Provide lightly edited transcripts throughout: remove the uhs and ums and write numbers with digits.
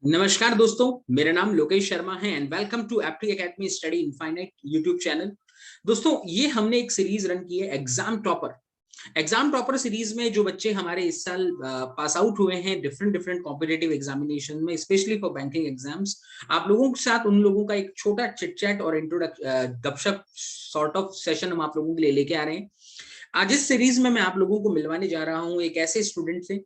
नमस्कार दोस्तों, मेरा नाम लोकेश शर्मा है and welcome to Apti academy study infinite YouTube channel. दोस्तों, ये हमने एक सीरीज रन की है एग्जाम टॉपर सीरीज में जो बच्चे हमारे इस साल पास आउट हुए हैं डिफरेंट डिफरेंट कॉम्पिटिटिव एग्जामिनेशन में, स्पेशली फॉर बैंकिंग एग्जाम्स, आप लोगों के साथ उन लोगों का एक छोटा चिट चैट और गपशप सॉर्ट ऑफ सेशन हम आप लोगों के लिए लेके आ रहे हैं। आज इस सीरीज में मैं आप लोगों को मिलवाने जा रहा हूं एक ऐसे स्टूडेंट से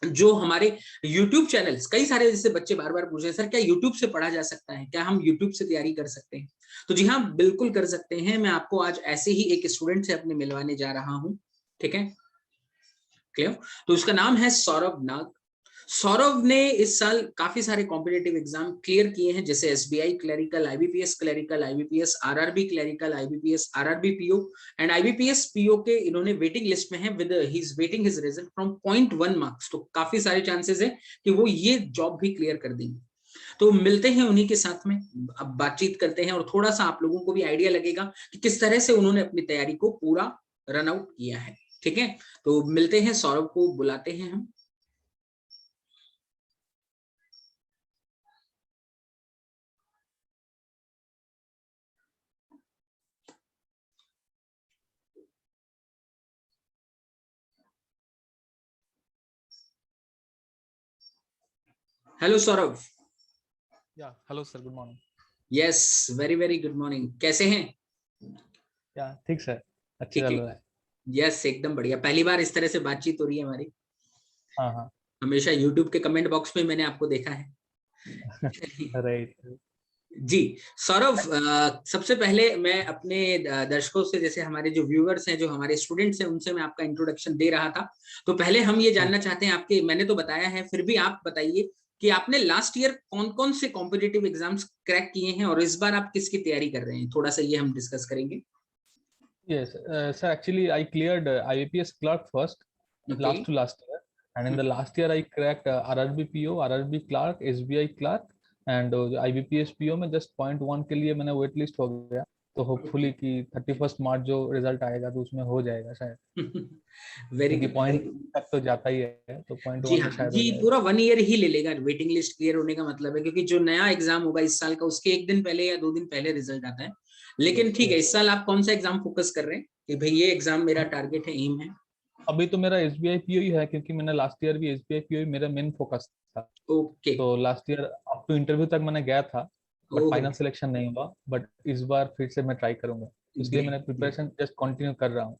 जो हमारे YouTube चैनल्स, कई सारे जैसे बच्चे बार बार पूछ रहे हैं सर क्या YouTube से पढ़ा जा सकता है, क्या हम YouTube से तैयारी कर सकते हैं? तो जी हाँ, बिल्कुल कर सकते हैं। मैं आपको आज ऐसे ही एक स्टूडेंट से अपने मिलवाने जा रहा हूं, ठीक है, क्लियर? तो उसका नाम है सौरभ नाग। सौरभ ने इस साल काफी सारे कॉम्पिटिटिव एग्जाम क्लियर किए हैं, जैसे SBI clerical, IBPS, RRB clerical, IBPS, RRB PO and IBPS PO के इन्होंने वेटिंग लिस्ट में है with he is waiting his result from 0.1 marks. तो काफी सारे चांसेस है कि वो ये जॉब भी क्लियर कर देंगे। तो मिलते हैं उन्हीं के साथ में, अब बातचीत करते हैं और थोड़ा सा आप लोगों को भी आइडिया लगेगा कि किस तरह से उन्होंने अपनी तैयारी को पूरा रन आउट किया है। ठीक है, तो मिलते हैं, सौरभ को बुलाते हैं हम। हेलो सौरभ। या hello sir, good morning. Yes, very very good morning. कैसे हैं? या ठीक सर, अच्छी ठीक चल है। रहा है। यस, एकदम बढ़िया। पहली बार इस तरह से बातचीत हो रही है हमारी। हाँ हाँ। हमेशा यूट्यूब के कमेंट बॉक्स में मैंने आपको देखा है। राइट। जी सौरभ, सबसे पहले मैं अपने दर्शकों से, जैसे हमारे जो व्यूअर्स हैं, जो हमारे स्टूडेंट्स हैं, उनसे मैं आपका इंट्रोडक्शन दे रहा था। तो पहले हम ये जानना चाहते हैं आपके, मैंने तो बताया है, फिर भी आप बताइए कि आपने लास्ट ईयर कौन कौन से कॉम्पिटिटिव एग्जाम्स क्रैक किए हैं और इस बार आप किसकी तैयारी कर रहे हैं, थोड़ा सा ये हम डिस्कस करेंगे। Yes, sir. Actually, I cleared IBPS clerk first, okay. last to last year, and in the last year I cracked RRB PO, RRB clerk, SBI clerk, and IBPS PO में just 0.1 के लिए मैंने wait list हो गया। तो hopefully कि 31 मार्च जो result आएगा तो उसमें हो जाएगा शायद, वेरी क्योंकि गुड, वेरी पॉइंट गुड। तक तो जाता ही है, तो पॉइंट जी वन हाँ में शायद जी, हो जाएगा। पूरा 1 ईयर ही ले लेगा वेटिंग लिस्ट क्लियर होने का मतलब है, क्योंकि जो नया एग्जाम होगा इस साल का, उसके एक दिन पहले या 2 दिन पहले रिजल्ट आता है। लेकिन यस ठीक है, यस। इस साल आप कौन सा एग्जाम फोकस कर रहे हैं कि भाई ये एग्जाम मेरा टारगेट है, एम है? अभी तो मेरा एसबीआई पीओ ही है, क्योंकि मैंने लास्ट ईयर भी एसबीआई पीओ ही मेरा मेन फोकस था। ओके। तो last year up to interview तक मैंने गया था, बट ओहो, फाइनल सिलेक्शन नहीं हुआ। बट इस बार फिर से मैं ट्राई करूंगा, इसलिए मैंने ग्रेट। प्रिपरेशन जस्ट कंटिन्यू कर रहा हूँ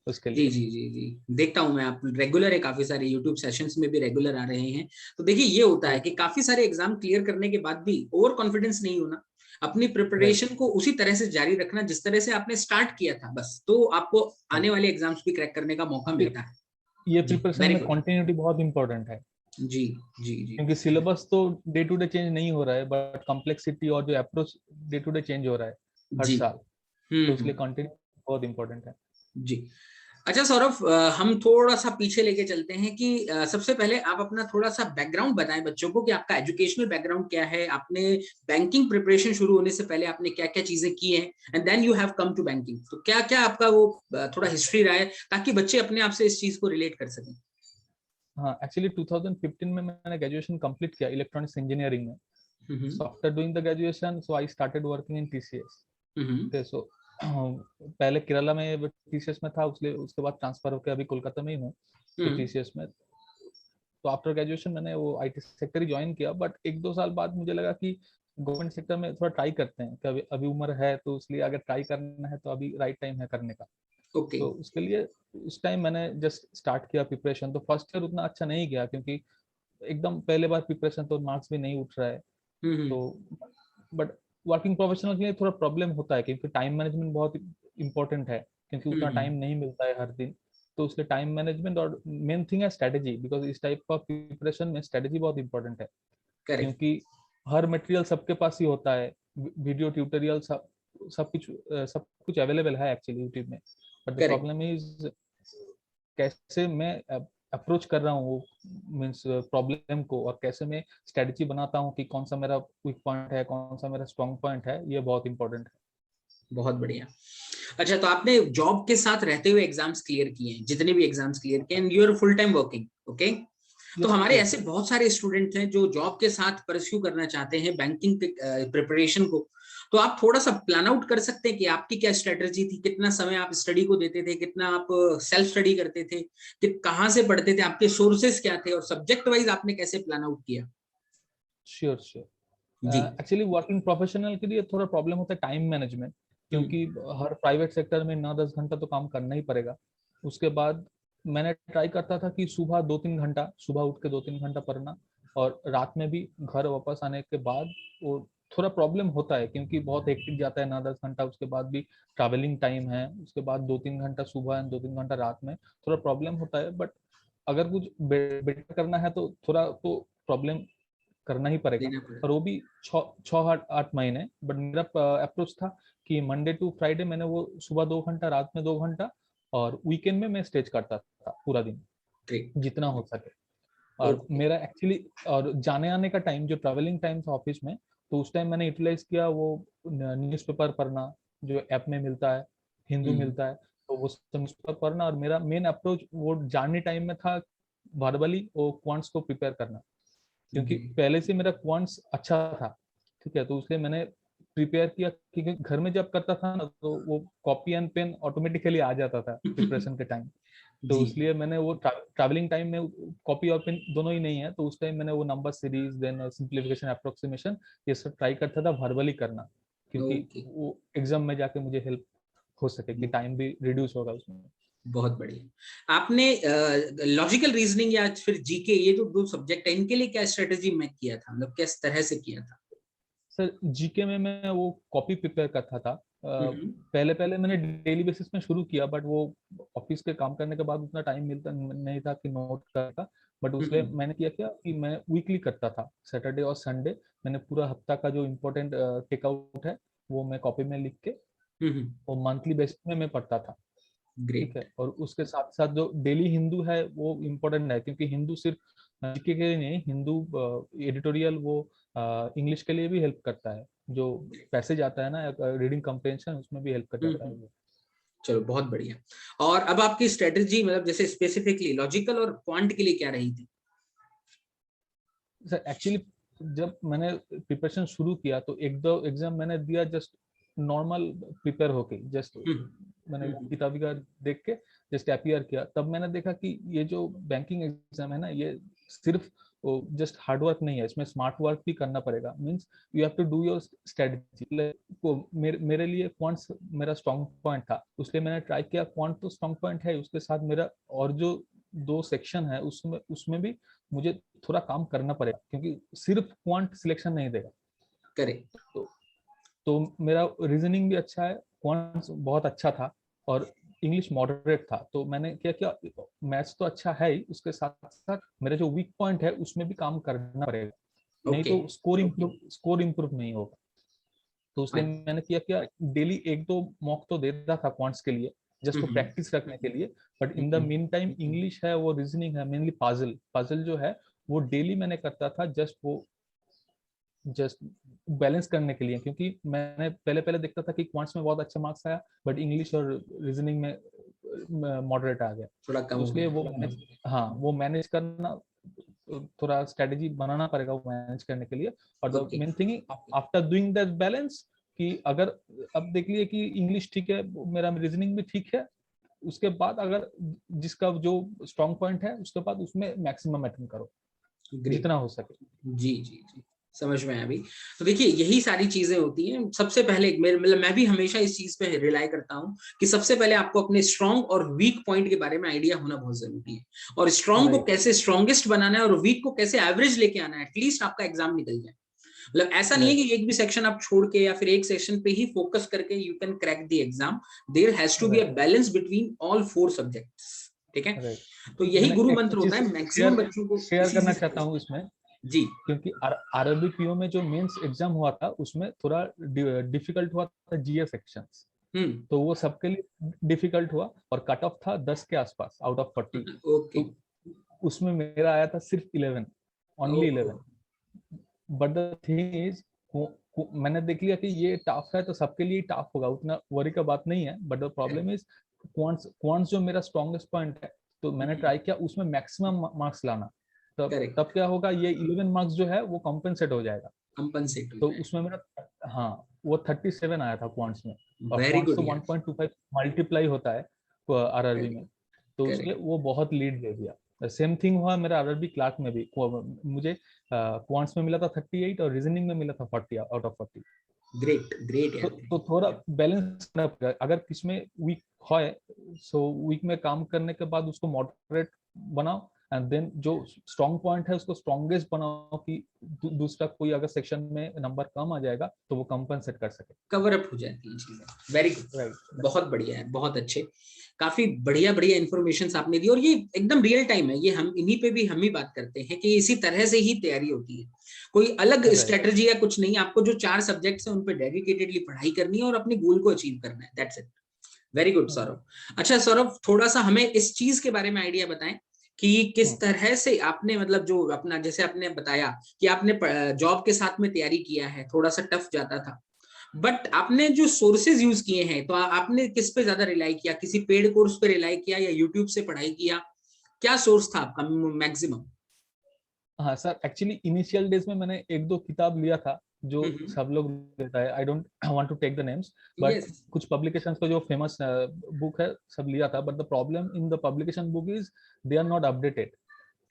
उसके जी लिए। जी जी जी, देखता हूं मैं, आप रेगुलर है, काफी सारे यूट्यूब सेशंस में भी रेगुलर आ रहे हैं। तो देखिए, ये होता है कि काफी सारे एग्जाम क्लियर करने के बाद भी ओवर कॉन्फिडेंस नहीं होना, अपनी राइट। प्रिपरेशन को उसी तरह से जारी रखना जिस तरह से आपने स्टार्ट किया था, बस तो आपको आने वाले एग्जाम्स भी क्रैक करने का मौका मिलता है। ये जी, प्रिपरेशन वेरी में गुड। कंटिन्यूटी बहुत इंपॉर्टेंट है, जी जी जी। क्योंकि सिलेबस तो डे टू डे चेंज नहीं हो रहा है, बट कॉम्प्लेक्सिटी और जो approach day to day change हो रहा है हर जी। साल। तो इसलिए हम्म। कंटिन्यू बहुत इंपॉर्टेंट है। जी। अच्छा सौरभ, हम थोड़ा सा पीछे लेके चलते हैं कि सबसे पहले आप अपना थोड़ा सा बैकग्राउंड बताएं बच्चों को कि आपका एजुकेशनल बैकग्राउंड क्या है, आपने बैंकिंग प्रिपरेशन शुरू होने से पहले आपने क्या क्या चीजें की हैं, and then you have come to banking. तो क्या क्या आपका वो थोड़ा हिस्ट्री रहा है, ताकि बच्चे अपने आप से इस चीज को रिलेट कर सकें। हाँ, एक्चुअली 2015 में मैंने ग्रेजुएशन कंप्लीट किया इलेक्ट्रॉनिक्स इंजीनियरिंग में। हम्म So after doing the graduation, so I started working in TCS. Hmm Okay, so पहले केरला में टीसीएस में था, उसके उसके बाद ट्रांसफर होकर अभी कोलकाता में ही हूँ हम्म टीसीएस में। तो आफ्टर ग्रेजुएशन मैंने वो आईटी सेक्टर ही ज्वाइन किया, बट 1-2 साल बाद मुझे लगा कि गवर्नमेंट सेक्टर में थोड़ा ट्राई करते हैं, कि अभी उम्र है, तो इसलिए अगर ट्राई करना है तो अभी राइट टाइम है करने का। ओके। तो उसके लिए उस टाइम मैंने जस्ट स्टार्ट किया प्रिपरेशन। तो फर्स्ट ईयर उतना अच्छा नहीं गया, क्योंकि एकदम पहले बार प्रिपरेशन, तो मार्क्स भी नहीं उठ रहा है। हम्म। तो बट वर्किंग प्रोफेशनल के लिए थोड़ा प्रॉब्लम होता है, क्योंकि टाइम मैनेजमेंट बहुत इंपॉर्टेंट है, क्योंकि उतना टाइम हम्म। नहीं मिलता है हर दिन। तो उसके टाइम मैनेजमेंट और मेन थिंग है स्ट्रेटेजी, बिकॉज इस टाइप का प्रिपरेशन में स्ट्रेटेजी बहुत इंपॉर्टेंट है। करेक्ट। क्योंकि हर मटेरियल सबके पास ही होता है, वीडियो ट्यूटोरियल सब कुछ अवेलेबल है एक्चुअली यूट्यूब में। But the correct. Problem is कैसे मैं अप्रोच कर रहा हूँ मीन्स प्रॉब्लम को, और कैसे मैं स्ट्रेटजी बनाता हूँ कि कौन सा मेरा वीक पॉइंट है, कौन सा मेरा स्ट्रॉन्ग पॉइंट है, ये बहुत इंपॉर्टेंट है। बहुत बढ़िया। अच्छा, तो आपने जॉब के साथ रहते हुए एग्जाम्स क्लियर किए हैं, जितने भी एग्जाम्स क्लियर किए, and you are full time working, okay? तो हमारे ऐसे बहुत सारे स्टूडेंट हैं जो जॉब के साथ परस्यू करना चाहते हैं बैंकिंग प्रिपरेशन को, तो आप थोड़ा सा प्लान आउट कर सकते हैं कि आपकी क्या स्ट्रेटजी थी, कितना समय आप स्टडी को देते थे, कितना आप सेल्फ स्टडी करते थे, कि कहाँ से पढ़ते थे, आपके सोर्सेस क्या थे, और सब्जेक्ट वाइज आपने कैसे प्लान आउट किया? Sure sure. जी। एक्चुअली वर्किंग प्रोफेशनल के लिए थोड़ा प्रॉब्लम होता है टाइम मैनेजमेंट, क्योंकि हर प्राइवेट सेक्टर में 9-10 घंटा तो काम करना ही पड़ेगा। उसके बाद मैंने ट्राई करता था कि सुबह 2-3 घंटा, सुबह उठ के 2-3 घंटा पढ़ना, और रात में भी घर वापस आने के बाद वो थोड़ा प्रॉब्लम होता है क्योंकि बहुत हेक्टिक जाता है 9-10 घंटा, उसके बाद भी ट्रैवलिंग टाइम है, उसके बाद 2-3 घंटा सुबह एंड 2-3 घंटा रात में, थोड़ा प्रॉब्लम होता है। बट अगर कुछ बेटर करना है तो थोड़ा तो प्रॉब्लम करना ही पड़ेगा। देना पड़ेगा। और वो भी 6-8 महीने। बट मेरा अप्रोच था कि मंडे टू फ्राइडे मैंने वो सुबह 2 घंटा, रात में 2 घंटा, और वीकेंड में मैं स्टेज करता था पूरा दिन ग्रेट। जितना हो सके। और ओके। मेरा एक्चुअली और जाने आने का टाइम जो ट्रैवलिंग टाइम था ऑफिस में, तो उस टाइम मैंने यूटिलाइज किया वो न्यूज़पेपर पढ़ना जो ऐप में मिलता है, हिंदू मिलता है, तो वो न्यूज़पेपर पढ़ना। और मेरा मेन अप्रोच वो जाने टाइम में था वर्बली वो क्वांट्स को प्रिपेयर करना, क्योंकि पहले से मेरा क्वांट्स अच्छा था, ठीक है, तो इसलिए मैंने प्रिपेयर किया। क्योंकि घर में जब करता था ना तो वो कॉपी एंड पेन ऑटोमेटिकली आ जाता था प्रिपरेशन के टाइम, तो जी। इसलिए मैंने वो ट्रैवलिंग टाइम में कॉपी और पेन दोनों ही नहीं है, तो उस टाइम मैंने वो number series then simplification approximation ये सब ट्राई करता था वर्बली करना, क्योंकि ओके। वो एग्जाम में जाके मुझे हेल्प हो सके कि टाइम भी रिड्यूस होगा उसमें। बहुत बढ़िया। आपने लॉजिकल रीजनिंग या फिर जीके, ये जो दो सब्जेक्ट है, इनके लिए क्या स्ट्रेटेजी में किया था, मतलब किस तरह से किया था? सर जीके में मैं वो कॉपी प्रिपेयर करता था। हम्म। पहले पहले मैंने डेली बेसिस में शुरू किया, बट वो ऑफिस के काम करने के बाद उतना टाइम मिलता नहीं था कि नोट करता। बट उसलिए हम्म। मैंने किया क्या कि मैं वीकली करता था, सैटरडे और संडे मैंने पूरा हफ्ता का जो इम्पोर्टेंट टेकआउट है वो मैं कॉपी में लिख के हम्म। वो मंथली बेसिस में मैं पढ़ता था, ठीक ग्रेट। है। और उसके साथ साथ जो डेली हिंदू है वो इम्पोर्टेंट है, क्योंकि हिंदू सिर्फ जीके के लिए नहीं, हिंदू एडिटोरियल वो इंग्लिश के लिए भी हेल्प करता है, जो पैसेज आता है ना रीडिंग कम्प्रेhension उसमें भी हेल्प कर जाता है हम्म। वो। चलो बहुत बढ़िया। और अब आपकी स्ट्रेटेजी, मतलब जैसे स्पेसिफिकली लॉजिकल और क्वांट के लिए क्या रही थी? सर एक्चुअली जब मैंने प्रिपरेशन शुरू किया तो एक दो एग्जाम मैंने दिया जस्ट नॉर्मल प्रिपेयर होके, जस्ट हम्म। मैंने हम्म। किताबी का देख के जस्ट अपियर किया। तब मैंने देखा कि ये जो बैंकिंग एग्जाम है ना, ये सिर्फ जस्ट हार्ड वर्क नहीं है, इसमें स्मार्ट वर्क भी करना पड़ेगा। Means you have to do your strategy. मेरे लिए क्वांट्स मेरा स्ट्रॉन्ग पॉइंट था, इसलिए मैंने ट्राई किया। क्वांट तो स्ट्रॉन्ग पॉइंट है, उसके साथ मेरा और जो दो सेक्शन है उसमें उसमें भी मुझे थोड़ा काम करना पड़ेगा, क्योंकि सिर्फ क्वांट सिलेक्शन नहीं देगा। करेक्ट। तो तो मेरा रीजनिंग भी अच्छा है, क्वांट बहुत अच्छा था, और इंग्लिश मॉडरेट था। तो मैंने क्या किया, मैथ्स तो अच्छा है ही, उसके साथ साथ मेरा जो वीक पॉइंट है उसमें भी काम करना पड़ेगा, नहीं ओके। तो स्कोर इम्प्रूव नहीं होगा। तो इसलिए मैंने किया क्या, डेली एक दो मॉक तो देता था क्वांट्स के लिए, जस्ट वो प्रैक्टिस रखने के लिए। But in the mean time English है, वो रीजनिंग है, मेनली पजल पजल जो है वो डेली मैंने करता था, जस्ट बैलेंस करने के लिए। क्योंकि मैंने पहले पहले देखता था कि क्वांट्स में बहुत अच्छा मार्क्स आया, बट इंग्लिश और रीजनिंग में मॉडरेट आ गया। थोड़ा कम तो हो इसलिए गया। वो मैनेज, हाँ वो मैनेज करना, थोड़ा स्ट्रेटेजी बनाना पड़ेगा वो मैनेज करने के लिए। और the okay. Main thing after doing that balance, कि अगर अब देख लिए कि इंग्लिश ठीक है, मेरा रीजनिंग भी ठीक है, उसके बाद अगर जिसका जो स्ट्रॉन्ग पॉइंट है उसके बाद उसमें मैक्सिमम अटेम्प्ट करो ग्रेट। जितना हो सके। जी जी जी, समझ में आया अभी। तो देखिए यही सारी चीजें होती हैं। सबसे पहले मेरे मतलब मैं भी हमेशा इस चीज पे रिलाई करता हूँ कि सबसे पहले आपको अपने स्ट्रॉन्ग और वीक पॉइंट के बारे में आइडिया होना बहुत जरूरी है, और स्ट्रॉन्ग को राइट कैसे स्ट्रॉन्गेस्ट बनाना है और वीक को कैसे एवरेज लेके आना है, एटलीस्ट आपका एग्जाम निकल जाए। मतलब ऐसा नहीं है राइट कि एक भी सेक्शन आप छोड़ के या फिर एक सेक्शन पे ही फोकस करके you can crack the exam. There has to be a right balance between all 4 subjects. ठीक है। राइट। तो यही मैंने गुरु एक मंत्र होता चीज है मैक्सिमम शेयर बच्चों को शेयर इसी करना से चाहता हूँ इसमें, जी। क्योंकि आरआरबी पीओ में जो मेंस एग्जाम हुआ था उसमें थोड़ा डिफिकल्ट हुआ था जीएस सेक्शंस, हम्म। तो वो सबके लिए डिफिकल्ट हुआ, और कट ऑफ था 10 के आसपास आउट ऑफ 40। ओके। तो उसमें मेरा आया था सिर्फ 11, ओनली ओहो। 11। बट द थिंग इज, मैंने देख लिया कि ये टफ है तो सबके लिए टफ होगा, उतना वरी का बात नहीं है। But the problem is quants जो मेरा स्ट्रॉन्गेस्ट पॉइंट है, तो मैंने ट्राई किया उसमें मैक्सिमम मार्क्स लाना। करेक्ट, तब क्या होगा, ये 11 मार्क्स जो है वो कॉम्पेंसेट हो जाएगा। कंपनसेट हो तो जाए। उसमें मेरा, हाँ, वो 37 आया था क्वांट्स में, और वेरी क्वांट्स गुड तो यार। 1.25 मल्टीप्लाई होता है आरआरबी में, तो उसमें करेक्ट, वो बहुत लीड दे दिया। सेम थिंग हुआ मेरा आरआरबी क्लार्क में भी, मुझे क्वांट्स में मिला था 38 और रीजनिंग में मिला था 40 आउट ऑफ 40। ग्रेट ग्रेट यार। तो थोड़ा बैलेंस करना पड़ेगा, अगर किसमें वीक है, सो वीक में काम करने के बाद उसको मॉडरेट बनाओ, एंड देन जो स्ट्रॉन्ग पॉइंट है उसको स्ट्रॉन्गेस्ट बनाओ, कि दूसरा कोई अगर सेक्शन में नंबर कम आ जाएगा तो वो कंपनसेट कर सके। कवर अप हो जाती हैं चीजें। Very good, right. बहुत बढ़िया है, बहुत अच्छे, काफी बढ़िया बढ़िया इन्फॉर्मेशन आपने दी, और ये एकदम रियल टाइम है, ये हम इन्हीं पे भी हम ही बात करते हैं कि इसी तरह से ही तैयारी होती है, कोई अलग राइट। स्ट्रेटजी या कुछ नहीं, आपको जो 4 सब्जेक्ट्स हैं उन पे डेडिकेटेडली पढ़ाई करनी है और अपने गोल को अचीव करना है, that's it. Very good Saurabh. अच्छा सौरभ, थोड़ा सा हमें इस चीज के बारे में आइडिया बताएं कि किस तरह से आपने, मतलब जो अपना, जैसे आपने बताया कि आपने जॉब के साथ में तैयारी किया है, थोड़ा सा टफ जाता था, बट आपने जो सोर्सेज यूज किए हैं, तो आपने किस पे ज्यादा रिलाई किया, किसी पेड कोर्स पे रिलाई किया या यूट्यूब से पढ़ाई किया, क्या सोर्स था आपका मैक्सिमम? हाँ सर, एक्चुअली इनिशियल डेज में मैंने एक दो किताब लिया था जो सब लोग देता है, I don't want to take the names, but yes, कुछ पब्लिकेशंस का जो फेमस बुक है सब लिया था, but the problem in the publication book is they are not updated.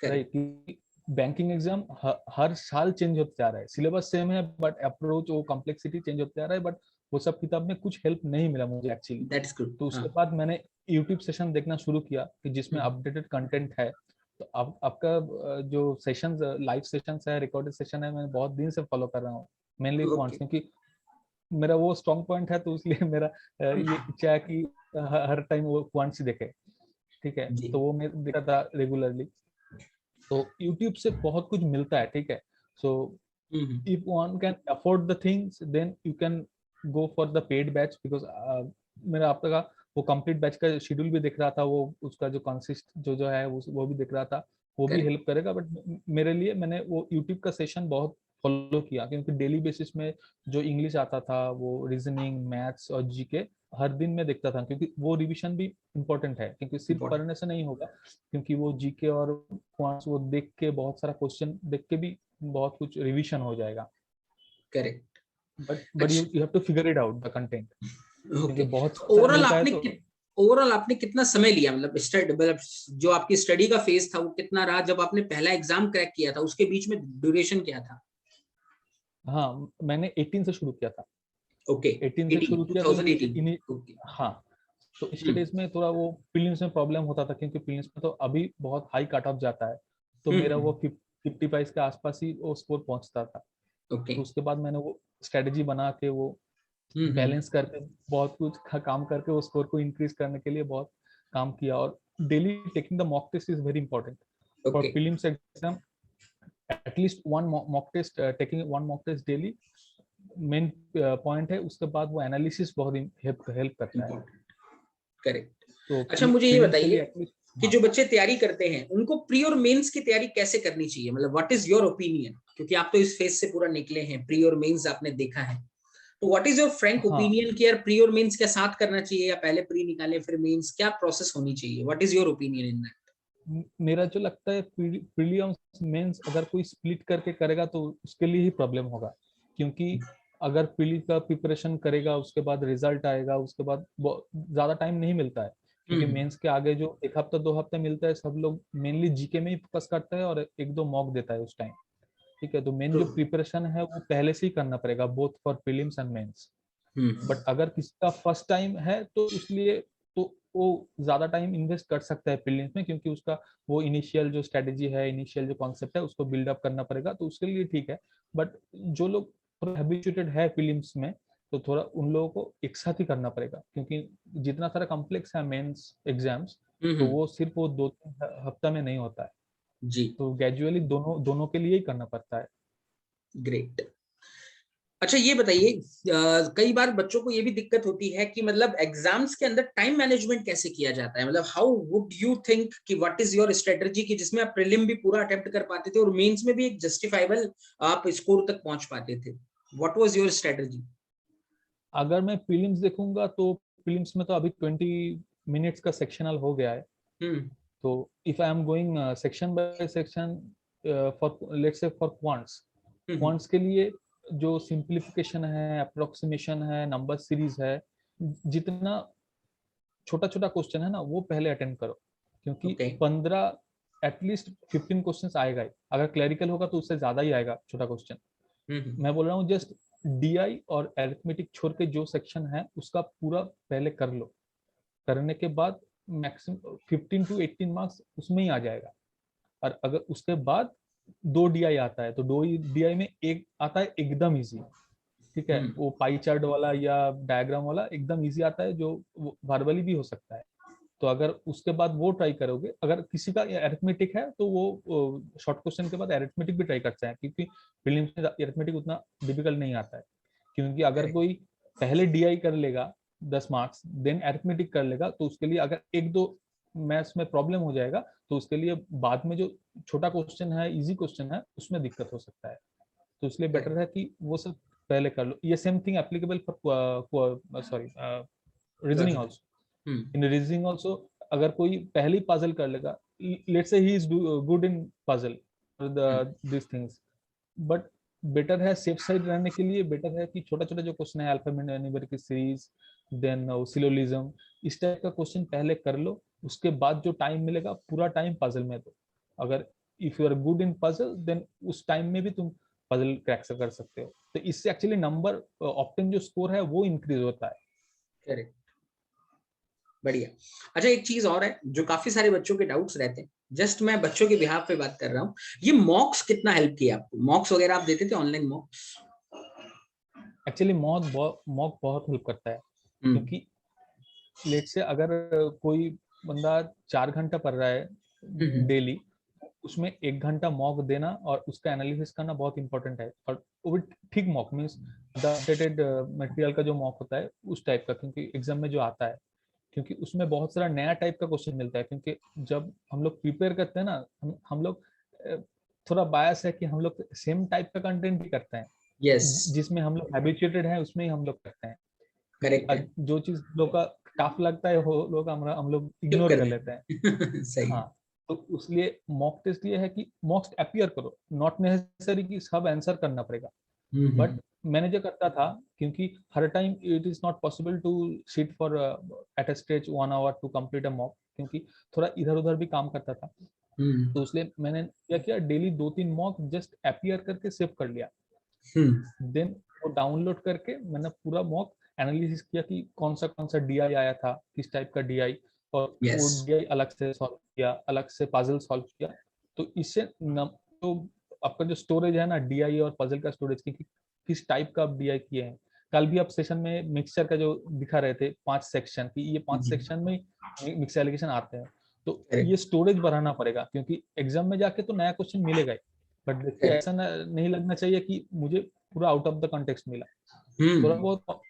Correct, right, banking exam हर साल चेंज होते जा रहा है, सिलेबस सेम है बट अप्रोच, वो कॉम्प्लेक्सिटी चेंज होते जा रहा है, बट वो सब किताब में कुछ हेल्प नहीं मिला मुझे एक्चुअली। That's good. तो हाँ, उसके बाद मैंने यूट्यूब सेशन देखना शुरू किया कि जिसमें अपडेटेड कंटेंट है। तो अब आपका जो सेशंस, लाइव सेशंस है, रिकॉर्डेड सेशन है, मैं बहुत दिन से फॉलो कर रहा हूँ, मेनली क्वांट्स, ओके, क्योंकि मेरा वो स्ट्रॉन्ग पॉइंट है, तो इसलिए मेरा ये इच्छा है कि हर टाइम वो क्वांट्स ही देखे। ठीक है, जी, तो वो मैं देखा था रेगुलरली। तो YouTube से बहुत कुछ मिलता है, ठीक है। सो if one can afford the things, then you can go for the paid batch, because मेरा आपका का वो कंप्लीट बैच का शेड्यूल भी देख रहा था, वो उसका जो कंसिस्ट जो है वो भी देख रहा था, वो भी करेक्ट, हेल्प करेगा। बट मेरे लिए मैंने वो यूट्यूब का सेशन बहुत फॉलो किया, क्योंकि डेली बेसिस में जो इंग्लिश आता था, वो रीजनिंग, मैथ्स और जीके हर दिन में देखता था, क्योंकि वो रिवीजन भी इम्पोर्टेंट है, क्योंकि सिर्फ इम्पोर्टेंट, पढ़ने से नहीं होगा, क्योंकि वो जीके और क्वांट्स वो देख के, बहुत सारा क्वेश्चन देख के भी बहुत कुछ रिवीजन हो जाएगा। करेक्ट। बट यू अच्छा, you have to figure it out the content, क्योंकि ओके, बहुत तो सारा मिलता है तो। ओवरऑल आपने कितना समय लिया, मतलब स्टडी, मतलब जो आपकी स्टडी का फेज था वो कितना रहा, जब आपने पहला एग्जाम क्रैक किया था उसके बीच में ड्यूरेशन क्या था? हाँ, मैंने 18 से शुरू किया था। ओके, 18 से 18, शुरू किया, तो 2018, ओके। हाँ, तो इसके डेज में थोड़ा वो प्रीलिम्स में प्रॉब्लम होता था, क्योंकि प्रीलिम्स में तो अभी बहुत हाई कट ऑफ जाता है, तो मेरा वो 55 के आसपास ही वो स्कोर पहुंचता था। ओके, तो उसके बाद मैंने वो स्ट्रेटजी बना के, वो बैलेंस करके, बहुत कुछ काम करके, वो स्कोर को इंक्रीज करने के लिए बहुत काम किया। और daily taking the mock test is very important for okay, prelims exam. At least one mock test, taking one mock test daily main point है। उसके बाद वो एनालिसिस बहुत हेल्प करता है। Important, correct. तो अच्छा मुझे ये प्रीलिम्स के बताइए लिए एटलीस्ट, कि हाँ। जो बच्चे तैयारी करते हैं उनको प्री और मेंस की तैयारी कैसे करनी चाहिए, मतलब व्हाट इज योर ओपिनियन, क्योंकि आप तो इस फेज से पूरा निकले हैं, प्री और मेंस आपने देखा है, तो व्हाट इज योर फ्रैंक हाँ, ओपिनियन कि यार प्री और मेंस के साथ करना चाहिए या पहले प्री निकाले फिर मेंस, क्या प्रोसेस होनी चाहिए, what is your opinion in that? मेरा जो लगता है, प्रीलिम्स मेंस अगर कोई स्प्लिट करके करेगा तो उसके लिए ही प्रॉब्लम होगा, क्योंकि अगर प्रीली का प्रिपरेशन करेगा, उसके बाद रिजल्ट आएगा, उसके बाद ज्यादा टाइम नहीं मिलता है, क्योंकि मेंस के आगे जो एक हफ्ता 2 हफ्ते मिलता है, सब लोग मेनली जीके में ही फोकस करता है और एक दो मॉक देता है उस टाइम। ठीक है, तो मेन ट्रू, जो प्रिपरेशन है वो पहले से ही करना पड़ेगा, both for prelims and mains. बट अगर किसी का फर्स्ट टाइम है तो उसलिए, तो वो ज्यादा टाइम इन्वेस्ट कर सकता है प्रीलिम्स में, क्योंकि उसका वो इनिशियल जो स्ट्रेटेजी है, इनिशियल जो कॉन्सेप्ट है, उसको बिल्डअप करना पड़ेगा, तो उसके लिए ठीक है। बट जो लोग थोड़ा हैबिचुएटेड है प्रीलिम्स में, तो थोड़ा उन लोगों को एक साथ ही करना पड़ेगा, क्योंकि जितना सारा कॉम्प्लेक्स है मेंस एग्जाम्स, तो वो सिर्फ वो 2-3 हफ्ता में नहीं होता है, जी, तो ग्रेजुअली दोनों दोनों के लिए ही करना पड़ता है। ग्रेट। अच्छा ये बताइए, कई बार बच्चों को ये भी दिक्कत होती है कि मतलब एग्जाम्स के अंदर टाइम मैनेजमेंट कैसे किया जाता है, मतलब हाउ वुड यू थिंक कि व्हाट इज योर स्ट्रेटजी कि जिसमें आप प्रीलिम भी पूरा अटेम्प्ट कर पाते थे और मेंस में भी एक जस्टिफाइबल आप स्कोर तक पहुंच पाते थे, व्हाट वाज योर स्ट्रेटजी? अगर मैं प्रीलिम्स देखूंगा, तो प्रीलिम्स में तो अभी 20 मिनट्स का सेक्शनल हो गया है। हम्म, तो if I am going section by section, for let's say for quants के लिए जो सिंप्लीफिकेशन है, अप्रोक्सीमेशन है, नंबर सीरीज है, जितना छोटा छोटा क्वेश्चन है ना वो पहले अटेंड करो, क्योंकि 15 एटलीस्ट 15 क्वेश्चंस आएगा ही। अगर क्लरिकल होगा तो उससे ज्यादा ही आएगा छोटा क्वेश्चन। मैं बोल रहा हूँ जस्ट डीआई और अरिथमेटिक छोड़ के जो सेक्शन है उसका पूरा पहले कर लो। करने के बाद मैक्सिमम 15 to 18 मार्क्स उसमें ही आ जाएगा। और अगर उसके बाद 2 डीआई आता है तो 2 डीआई में एक आता है एकदम इजी, ठीक है, वो पाई चार्ट वाला या डायग्राम वाला एकदम इजी आता है, जो वर्बली भी हो सकता है। तो अगर उसके बाद वो ट्राई करोगे, अगर किसी का अरिथमेटिक है तो वो शॉर्ट क्वेश्चन के बाद अरिथमेटिक भी ट्राई करते हैं, क्योंकि प्रीलिम्स में अरिथमेटिक उतना डिफिकल्ट नहीं आता है। क्योंकि अगर कोई पहले डीआई कर लेगा 10 मार्क्स देन अरिथमेटिक कर लेगा तो उसके लिए अगर एक दो मैथ्स में प्रॉब्लम हो जाएगा तो उसके लिए बाद में जो छोटा क्वेश्चन है, इजी क्वेश्चन है, उसमें दिक्कत हो सकता है। तो इसलिए बेटर है कि वो सब पहले कर लो। ये same thing applicable for reasoning also. In reasoning also अगर कोई पहली पजल कर लेगा, let's say he is good in puzzle this things, but better है सेफ साइड रहने के लिए, बेटर है कि छोटा छोटा जो क्वेश्चन है अल्फान्यूमेरिक सीरीज, देन सिलोलिज्म, इस टाइप का क्वेश्चन पहले कर लो। उसके बाद जो टाइम मिलेगा पूरा टाइम पजल में दो। अगर if you are good in puzzle then उस टाइम में भी तुम पजल क्रैक कर सकते हो। तो इससे एक्चुअली नंबर ऑप्टेन जो स्कोर है वो इंक्रीज होता है। करेक्ट, बढ़िया। अच्छा, एक चीज और है जो काफी सारे बच्चों के डाउट्स रहते हैं, जस्ट मैं बच्चों के बिहाफ पे बात कर रहा हूँ, ये मॉक्स कितना हेल्प किया आपको? मॉक्स वगैरह आप देते थे, ऑनलाइन मॉक्स? एक्चुअली मॉक बहुत हेल्प करता है, क्योंकि लेट से अगर कोई बंदा 4 घंटा पढ़ रहा है डेली, उसमें 1 घंटा मॉक देना और उसका एनालिसिस करना बहुत इंपॉर्टेंट है। और वो भी ठीक mock means the updated material का जो मॉक होता है उस टाइप का, क्योंकि एग्जाम में जो आता है, क्योंकि उसमें बहुत सारा नया टाइप का क्वेश्चन मिलता है। क्योंकि जब हम लोग प्रिपेयर करते हैं ना, हम लोग थोड़ा बायस है कि हम लोग सेम टाइप का कंटेंट भी करते हैं, जिसमें हम लोग हैबिचुएटेड हैं उसमें ही हम लोग करते हैं। करेक्ट, जो चीज लोग का टफ लगता है वो लोग हम लोग इग्नोर कर लेते हैं। सही। हाँ, तो इसलिए मॉक टेस्ट ये है कि मॉक अपियर करो, नॉट नेसेसरी कि सब आंसर करना पड़ेगा। बट मैंने जो करता था, क्योंकि हर time it is not possible to sit for at a stage 1 hour to complete a mock, क्योंकि थोड़ा इधर उधर भी काम करता था। तो इसलिए मैंने क्या किया, डेली 2-3 मॉक जस्ट अपियर करके सेव कर लिया। देन वो डाउनलोड करके मैंने पूरा मॉक एनालिसिस किया कि कौन सा डीआई आया था, किस टाइप का डीआई, और वो डीआई अलग से सॉल्व किया, अलग से पजल सॉल्व किया। तो इससे तो आपका जो स्टोरेज है ना डीआई और पजल का स्टोरेज, की किस टाइप का आप डीआई किए हैं। कल भी आप सेशन में मिक्सचर का जो दिखा रहे थे 5 सेक्शन की, ये 5 सेक्शन में मिक्स एलिगेशन आते हैं। तो ये स्टोरेज बढ़ाना पड़ेगा, क्योंकि एग्जाम में जाके तो नया क्वेश्चन मिलेगा ही, बट देखिए ऐसा नहीं लगना चाहिए कि मुझे पूरा आउट ऑफ द कॉन्टेक्स्ट मिला। थोड़ा बहुत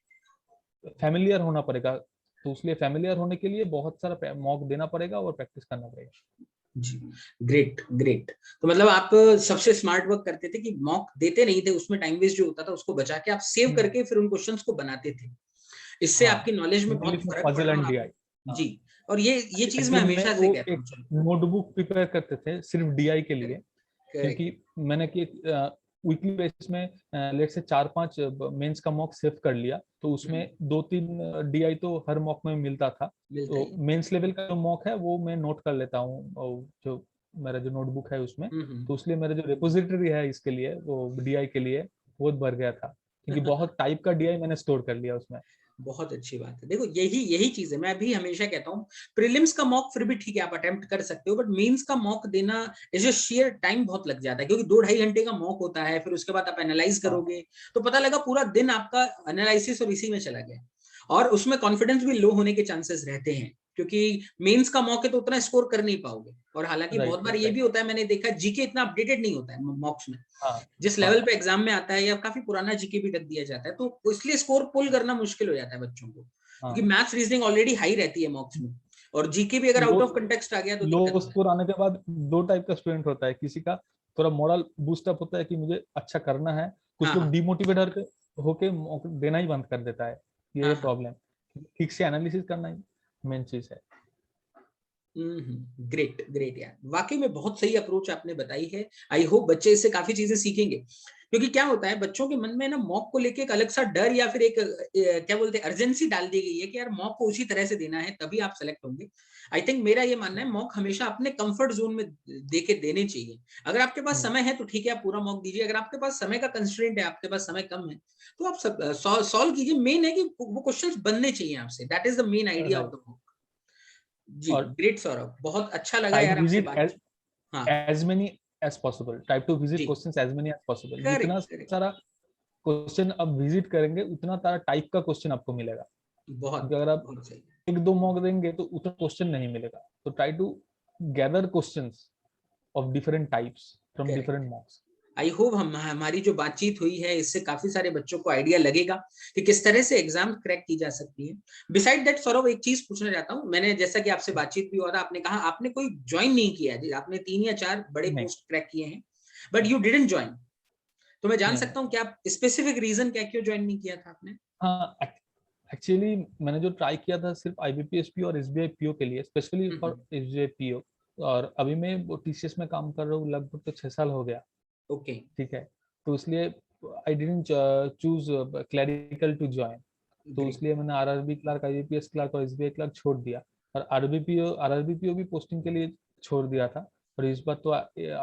फैमिलियर होना पड़ेगा। तो इसलिए फैमिलियर होने के लिए बहुत सारा मॉक देना पड़ेगा और प्रैक्टिस करना पड़ेगा। जी, ग्रेट ग्रेट। तो मतलब आप सबसे स्मार्ट वर्क करते थे कि मॉक देते नहीं थे, उसमें टाइम वेस्ट जो होता था उसको बचा के आप सेव करके फिर उन क्वेश्चंस को बनाते थे। इससे आपकी नॉलेज में बहुत फर्क पड़ा। जी, और ये चीज मैं हमेशा से कहता हूँ। नोटबुक प्रिपेयर करते थे सिर्फ डीआई के लिए, क्योंकि मैंने कि वीकली बेसिस में लेट से 4-5 मेंस का मॉक सेव कर लिया, तो उसमें 2-3 डीआई तो हर मॉक में मिलता था। तो मेंस लेवल का जो मॉक है वो मैं नोट कर लेता हूँ, जो मेरा जो नोटबुक है उसमें। तो इसलिए मेरा जो रिपोजिटरी है इसके लिए, वो डीआई के लिए, वो भर गया था, क्योंकि बहुत टाइप का डीआई मैंने स्टोर कर लिया उसमें। बहुत अच्छी बात है। देखो यही चीज है, मैं भी हमेशा कहता हूँ प्रीलिम्स का मॉक फिर भी ठीक है, आप अटेम्प्ट कर सकते हो, बट मेंस का मॉक देना इज जस्ट शेयर टाइम बहुत लग जाता है, क्योंकि 2-2.5 घंटे का मॉक होता है, फिर उसके बाद आप एनालाइज करोगे तो पता लगा पूरा दिन आपका एनालिसिस और इसी में चला गया, और उसमें कॉन्फिडेंस भी लो होने के चांसेस रहते हैं, क्योंकि मेंस का मॉक है तो उतना स्कोर कर नहीं पाओगे। और हालांकि बहुत बार ये भी होता है, मैंने देखा जीके इतना अपडेटेड नहीं होता है मॉक्स में, जिस लेवल पे एग्जाम में आता है या काफी पुराना जीके भी रख दिया जाता है, तो इसलिए स्कोर पुल करना मुश्किल हो जाता है बच्चों को, क्योंकि मैथ्स रीजनिंग ऑलरेडी हाई रहती है मॉक्स में, और जीके भी अगर आउट ऑफ कंटेक्स्ट आ गया तो लो स्कोर आने के बाद 2 टाइप का स्टूडेंट होता है। किसी का थोड़ा मोरल बूस्ट अप होता है कि मुझे अच्छा करना है, कुछ लोग डिमोटिवेट होके देना ही बंद कर देता है। ये प्रॉब्लम, ठीक से एनालिसिस करना ही मेन चीज है। ग्रेट ग्रेट यार, वाकई में बहुत सही अप्रोच आपने बताई है। आई होप बच्चे इससे काफी चीजें सीखेंगे, क्योंकि क्या होता है बच्चों के मन में ना मॉक को लेके एक अलग सा डर या फिर एक क्या बोलते हैं अर्जेंसी डाल दी गई है कि यार मॉक को उसी तरह से देना है तभी आप सेलेक्ट होंगे। आई थिंक मेरा ये मानना है मॉक हमेशा अपने कंफर्ट जोन में देके देने चाहिए। अगर आपके पास समय है तो ठीक है आप पूरा मॉक दीजिए, अगर आपके पास समय का कंस्ट्रेंट है, आपके पास समय कम है, तो आप सब सॉल्व कीजिए। मेन है कि वो क्वेश्चंस बनने चाहिए आपसे, that is the main idea of the mock. जी और ग्रेट सौरभ, बहुत अच्छा लगा try यार to आपसे visit बात। हाँ as many as possible, try to visit जी questions as many as possible. जितना करेक्ट करेक्ट, सारा क्वेश्चन आप विजिट करेंगे उतना सारा टाइप का क्वेश्चन आपको मिलेगा, क्योंकि बहुत अगर आप बहुत सही। एक दो मॉक देंगे तो उतना क्वेश्चन नहीं मिलेगा। तो try to gather questions of different types from correct, different mocks. I hope हम हमारी जो बातचीत हुई है इससे काफी सारे बच्चों को आइडिया लगेगा कि किस तरह से एग्जाम क्रैक की जा सकती है। बिसाइड दैट सौरभ एक चीज पूछना चाहता हूँ, मैंने जैसा कि आपसे बातचीत भी हुआ था, आपने कहा आपने कोई ज्वाइन नहीं किया है, आपने 3 या 4 बड़े नहीं पोस्ट क्रैक किए हैं बट यू डिडंट ज्वाइन, तो मैं जान नहीं नहीं। सकता हूँ क्या स्पेसिफिक रीजन क्या क्यों ज्वाइन नहीं किया था आपने? हाँ एक्चुअली मैंने जो ट्राई किया था सिर्फ IBPS PO और SBI PO के लिए, स्पेशली फॉर SBI PO। और अभी मैं वो TCS में काम कर रहा हूँ लगभग तो 6 साल हो गया। ओके ठीक है, तो इसलिए I didn't choose clerical to join. तो ग्रेट, इसलिए मैंने RRB क्लर्क, IBPS क्लर्क और SBI क्लर्क छोड़ दिया। और RRB PO भी पोस्टिंग के लिए छोड़ दिया था। और इस बार तो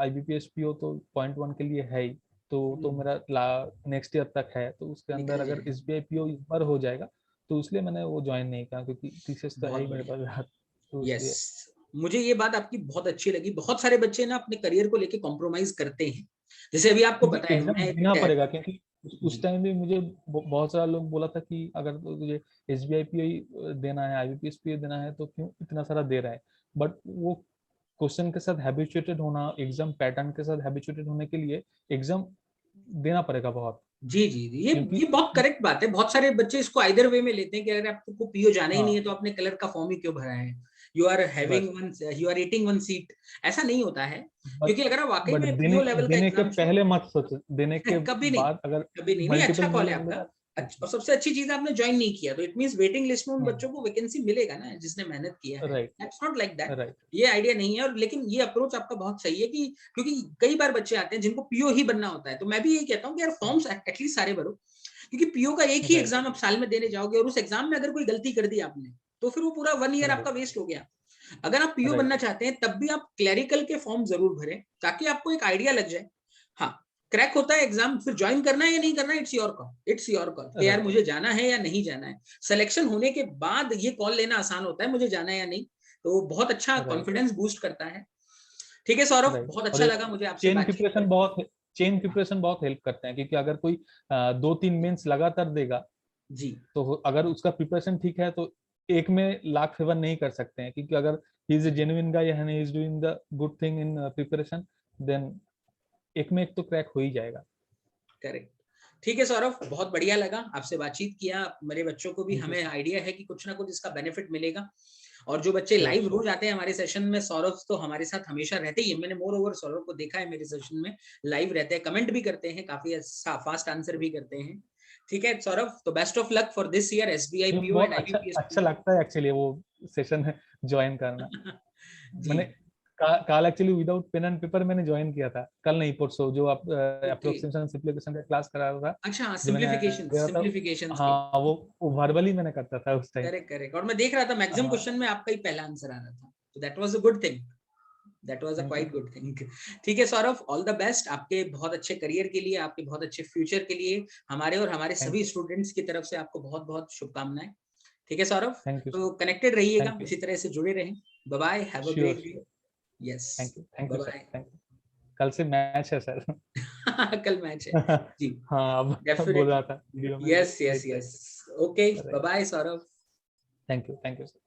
IBPS PO तो .1 के लिए है ही, तो मेरा नेक्स्ट ईयर तक है। तो उसके अंदर निकल अगर जाएगा, SBI PO इस बार हो जाएगा तो इसलिए मैंने वो ज्वाइन नहीं किया, क्योंकि TCS तो है बहुत ही मेरे बढ़िया। पास। तो यस, इसलिए मुझे ये बात आपकी बहुत अच्छी लगी। बहुत सारे बच्चे ना अपने करियर को लेके कॉम्प्रोमाइज करते हैं, जैसे अभी आपको क्योंकि पता है एग्जाम मैं देना एक पड़ेगा, क्योंकि उस जी टाइम भी मुझे बहुत सारा लोग बोला था कि अगर तुझे SBI PO देना है, IBPS PO देना है तो क्यों इतना सारा दे रहा है। बट वो क्वेश्चन के साथ हैबिचुएटेड होना, एग्जाम पैटर्न के साथ हैबिचुएटेड होने के लिए एग्जाम देना पड़ेगा बहुत। जी जी जी, क्योंकि ये बहुत करेक्ट बात है। बहुत सारे बच्चे इसको आइदर वे में लेते हैं कि अगर आपको पीओ जाना ही नहीं है हाँ तो आपने कलर का फॉर्म ही क्यों भरा है, you are having bus, one, you are eating one seat. ऐसा नहीं होता है, बट क्योंकि अगर आप वाकई बट में देने पीओ लेवल का देने के एग्जाम पहले मत सोचो, देने के कभी नहीं, बाद अगर कभी नहीं, नहीं अच्छा मल्टीपल कॉल है मिलने आपका। लगेगा। और सबसे अच्छी चीज आपने ज्वाइन नहीं किया, तो इट मींस वेटिंग लिस्ट में उन हम्म, बच्चों को वैकेंसी मिलेगा ना जिसने मेहनत किया है। Right that's not like that, right ये आइडिया नहीं है। और लेकिन ये अप्रोच आपका बहुत सही है कि क्योंकि कई बार बच्चे आते हैं जिनको पीओ ही बनना होता है, तो मैं भी यही कहता हूँ कि यार फॉर्म्स एटलीस्ट सारे भरो, क्योंकि पीओ का एक ही राइट एग्जाम आप साल में देने जाओगे और उस एग्जाम में अगर कोई गलती कर दी आपने तो फिर वो पूरा 1 ईयर आपका राइट वेस्ट हो गया। अगर आप पीओ बनना राइट चाहते हैं तब भी आप क्लरिकल के फॉर्म जरूर भरें ताकि आपको एक आइडिया लग जाए। हाँ, क्रैक होता है एग्जाम, फिर ज्वाइन करना है या नहीं करना, it's your call, it's your call कि यार राइट मुझे जाना है या नहीं जाना है। सिलेक्शन होने के बाद ये कॉल लेना आसान होता है मुझे जाना है या नहीं, तो बहुत अच्छा राइट कॉन्फिडेंस बूस्ट करता है। ठीक है सौरभ, राइट। बहुत और अच्छा ये लगा मुझे आपसे चेन बातचीत प्रिपरेशन करके। बहुत चेन प्रिपरेशन बहुत हेल्प करते हैं, क्योंकि अगर कोई 2-3 मेंस लगातार देगा जी तो अगर उसका प्रिपरेशन ठीक है तो एक में लाख फेवर नहीं कर सकते हैं। क्योंकि अगर he is a genuine guy and he is doing the good thing in preparation, then एक में एक तो क्रैक हो ही जाएगा। करेक्ट। ठीक है सौरभ, बहुत बढ़िया लगा आपसे बातचीत किया। मेरे बच्चों को भी थैंक यू हमें सर। आइडिया है कि कुछ ना कुछ इसका बेनिफिट मिलेगा। और जो बच्चे श्योर लाइव श्योर। रोज आते हैं हमारे सेशन में, सौरभ तो हमारे साथ हमेशा रहते ही है। मैंने मोर ओवर सौरभ को देखा है मेरे सेशन में लाइव रहते हैं, कमेंट भी करते हैं, काफी फास्ट आंसर भी करते हैं। ठीक है सौरभ, तो best of luck for this year SBI PO बहुत एंड अच्छा आईबीपीएस अच्छा पीओ। लगता है एक्चुअली वो सेशन ज्वाइन करना। जी, मैंने कल actually without pen and paper मैंने ज्वाइन किया था, कल नहीं परसों, जो आप ओके, अप्रोक्सीमेशन सिंप्लीफिकेशन का क्लास करा रहा था अच्छा जो मैंने सिंप्लीफिकेशन गया था। सिंप्लीफिकेशन के, हाँ वो वर्बली मैंने करता था उस टाइम। Correct correct. और मैं देख रहा था मैक्सिमम क्वेश्चन में आपका ही पहला आंसर आ रहा था, तो that was a good thing, that was a thank you. Quite good thing. ठीक है सौरभ, ऑल द बेस्ट आपके बहुत अच्छे करियर के लिए, आपके बहुत अच्छे फ्यूचर के लिए। हमारे और हमारे थैंक सभी स्टूडेंट्स की तरफ से आपको बहुत बहुत शुभकामनाएं। ठीक है सौरभ, थैंक यू तो सर। कनेक्टेड रहिएगा, थैंक यू। इसी तरह से जुड़े रहें। Bye bye, have a sure great day. Sure. Yes, thank bye you sir. Bye. Thank you. कल से मैच है सर। कल मैच है जी, हाँ अब बोल रहा डेफिनेटली। था वीडियो में, यस यस देख रहे यस, ओके, थे। Bye bye Saurabh. Thank you sir.